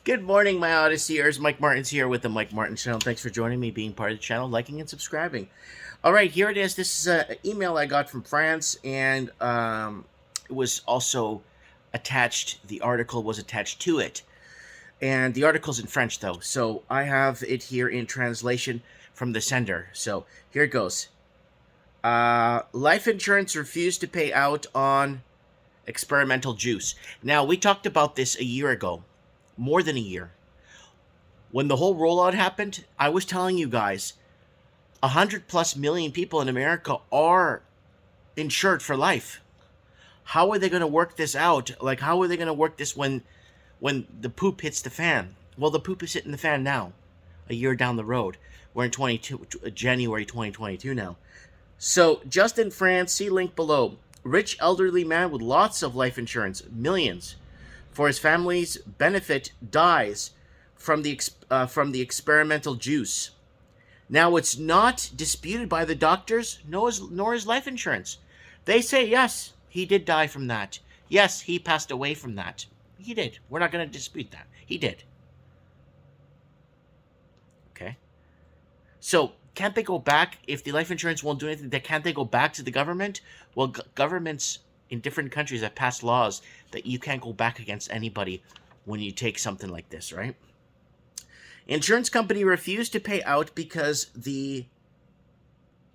Good morning, my Odysseyers. Mike Martin's here with the Mike Martin Channel. Thanks for joining me, being part of the channel, liking and subscribing. All right, here it is. This is an email I got from France, and it was also attached. The article was attached to it, and the article's in French though, so I have it here in translation from the sender. So here it goes. Life insurance refused to pay out on experimental juice. Now, we talked about this a year ago. More than a year. When the whole rollout happened, I was telling you guys, 100+ million people in America are insured for life. How are they going to work this out? Like, how are they going to work this when the poop hits the fan? Well, the poop is hitting the fan now, a year down the road. We're in January 2022 now. So, just in France, see link below. Rich elderly man with lots of life insurance, millions, for his family's benefit, dies from the experimental juice. Now, it's not disputed by the doctors, nor is life insurance. They say, yes, he did die from that. Yes, he passed away from that. He did. We're not going to dispute that. He did. Okay. So, can't they go back, if the life insurance won't do anything, can't they go back to the government? Well, governments in different countries have passed laws that you can't go back against anybody when you take something like this, right? Insurance company refused to pay out because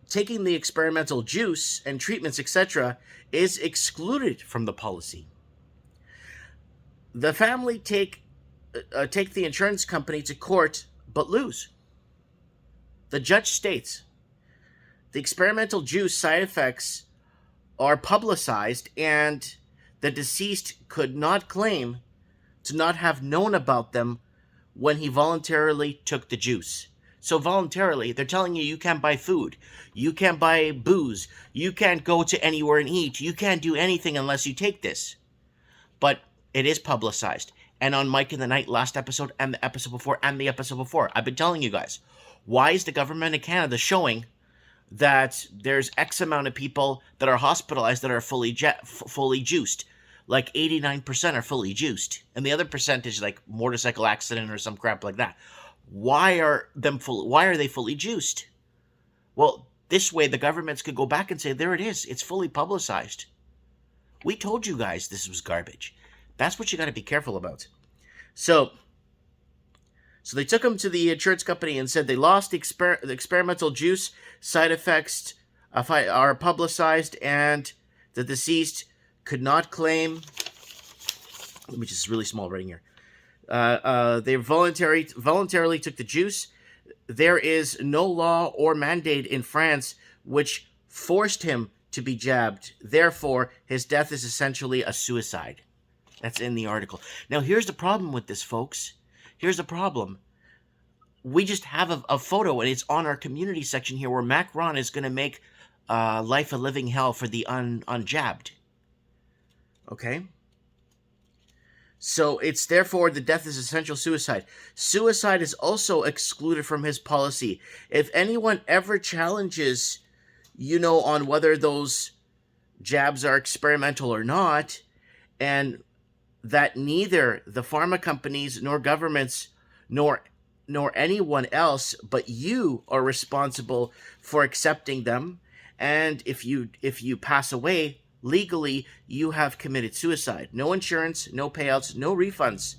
taking the experimental juice and treatments, etc., is excluded from the policy. The family take the insurance company to court, but lose. The judge states, the experimental juice side effects are publicized, and the deceased could not claim to not have known about them when he voluntarily took the juice. So voluntarily, they're telling you can't buy food, you can't buy booze, you can't go to anywhere and eat, you can't do anything unless you take this. But it is publicized. And on Mike in the Night last episode, and the episode before, and the episode before, I've been telling you guys, why is the government of Canada showing that there's X amount of people that are hospitalized that are fully juiced? Like 89% are fully juiced, and the other percentage, like motorcycle accident or some crap like that. Why are they fully juiced? Well, this way the governments could go back and say, there it is, it's fully publicized. We told you guys this was garbage. That's what you got to be careful about. So they took him to the insurance company and said they lost the experimental juice. Side effects are publicized, and the deceased could not claim. Let me just really small writing here. They voluntarily took the juice. There is no law or mandate in France which forced him to be jabbed. Therefore, his death is essentially a suicide. That's in the article. Now, here's the problem with this, folks. Here's the problem. We just have a photo, and it's on our community section here, where Macron is going to make life a living hell for the unjabbed. Okay? So it's therefore the death is essential suicide. Suicide is also excluded from his policy. If anyone ever challenges, on whether those jabs are experimental or not, and that neither the pharma companies nor governments nor anyone else but you are responsible for accepting them, and if you pass away, legally you have committed suicide. No insurance, no payouts, no refunds.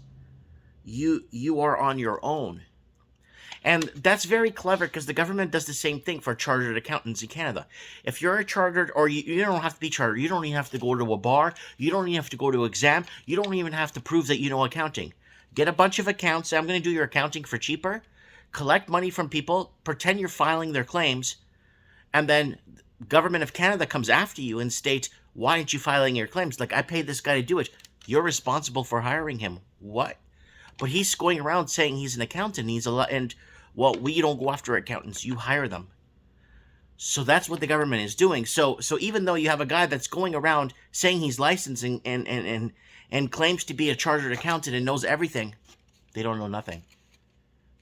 You are on your own. And that's very clever, because the government does the same thing for chartered accountants in Canada. If you're a chartered, or you don't have to be chartered, you don't even have to go to a bar, you don't even have to go to an exam, you don't even have to prove that you know accounting. Get a bunch of accounts, say, I'm going to do your accounting for cheaper, collect money from people, pretend you're filing their claims, and then government of Canada comes after you and states, why aren't you filing your claims? Like, I paid this guy to do it. You're responsible for hiring him. What? But he's going around saying he's an accountant, well, we don't go after accountants, you hire them. So that's what the government is doing. So even though you have a guy that's going around saying he's licensing and claims to be a chartered accountant and knows everything, they don't know nothing.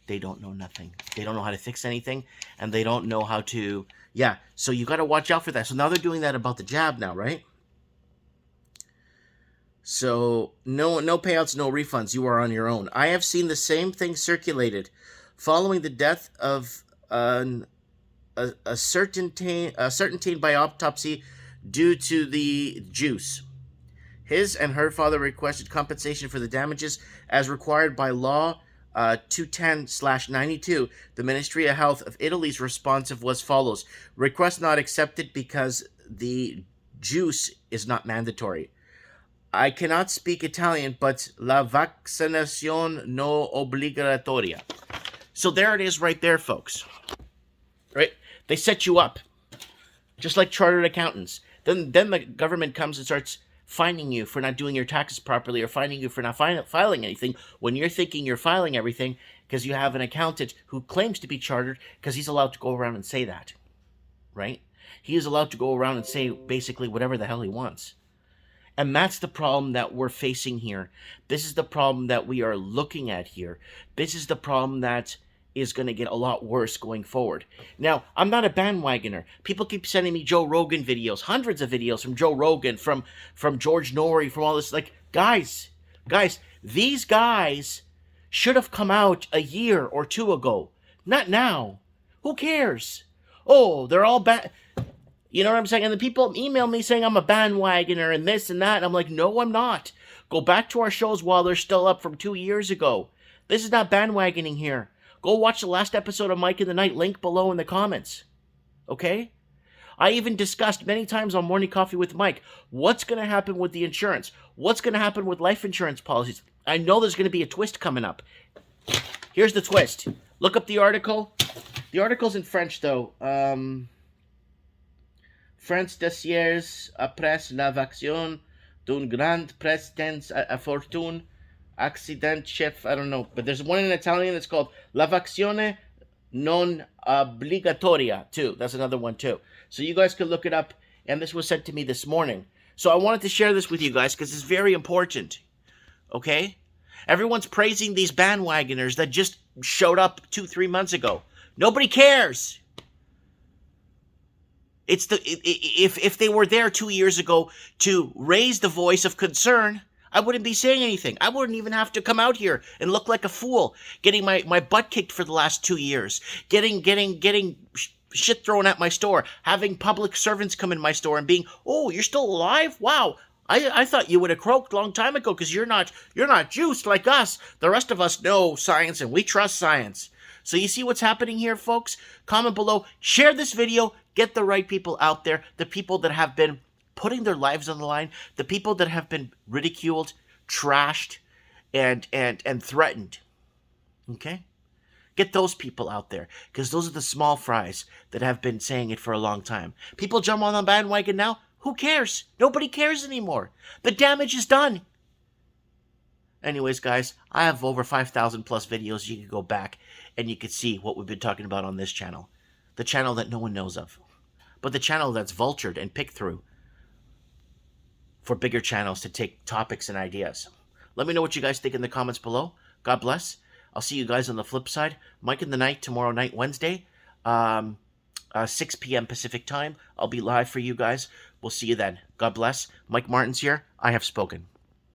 They don't know nothing. They don't know how to fix anything, and they don't know how to... Yeah, so you got to watch out for that. So now they're doing that about the jab now, right? So no payouts, no refunds. You are on your own. I have seen the same thing circulated following the death of a certainty by autopsy due to the juice. His and her father requested compensation for the damages as required by law 210/92. The Ministry of Health of Italy's response was follows: request not accepted because the juice is not mandatory. I cannot speak Italian, but la vaccinazione no obbligatoria. So there it is right there, folks. Right? They set you up, just like chartered accountants. Then the government comes and starts fining you for not doing your taxes properly, or fining you for not filing anything when you're thinking you're filing everything because you have an accountant who claims to be chartered because he's allowed to go around and say that. Right? He is allowed to go around and say basically whatever the hell he wants. And that's the problem that we're facing here. This is the problem that we are looking at here. This is the problem that is going to get a lot worse going forward. Now, I'm not a bandwagoner. People keep sending me Joe Rogan videos, hundreds of videos from Joe Rogan, from George Norrie, from all this. Like, guys, these guys should have come out a year or two ago. Not now. Who cares? Oh, they're all bad. You know what I'm saying? And the people email me saying I'm a bandwagoner and this and that. And I'm like, no, I'm not. Go back to our shows while they're still up from 2 years ago. This is not bandwagoning here. Go watch the last episode of Mike in the Night, link below in the comments. Okay? I even discussed many times on Morning Coffee with Mike, what's going to happen with the insurance? What's going to happen with life insurance policies? I know there's going to be a twist coming up. Here's the twist. Look up the article. The article's in French, though. France désirs après la vacation d'une grande présidence à fortune accident chef, I don't know, but there's one in Italian that's called La Vazione Non Obbligatoria too. That's another one too. So you guys can look it up, and this was sent to me this morning. So I wanted to share this with you guys because it's very important. Okay? Everyone's praising these bandwagoners that just showed up 2-3 months ago. Nobody cares. It's if they were there 2 years ago to raise the voice of concern, I wouldn't be saying anything. I wouldn't even have to come out here and look like a fool, getting my butt kicked for the last 2 years, getting shit thrown at my store, having public servants come in my store and being, oh, you're still alive? Wow. I thought you would have croaked a long time ago because you're not juiced like us. The rest of us know science and we trust science. So you see what's happening here, folks? Comment below. Share this video. Get the right people out there. The people that have been putting their lives on the line. The people that have been ridiculed, trashed, and threatened. Okay? Get those people out there. Because those are the small fries that have been saying it for a long time. People jump on the bandwagon now. Who cares? Nobody cares anymore. The damage is done. Anyways, guys, I have over 5,000 plus videos. You can go back and you can see what we've been talking about on this channel. The channel that no one knows of. But the channel that's vultured and picked through for bigger channels to take topics and ideas. Let me know what you guys think in the comments below. God bless. I'll see you guys on the flip side. Mike in the Night tomorrow night, Wednesday. 6 p.m. Pacific time. I'll be live for you guys. We'll see you then. God bless. Mike Martin's here. I have spoken.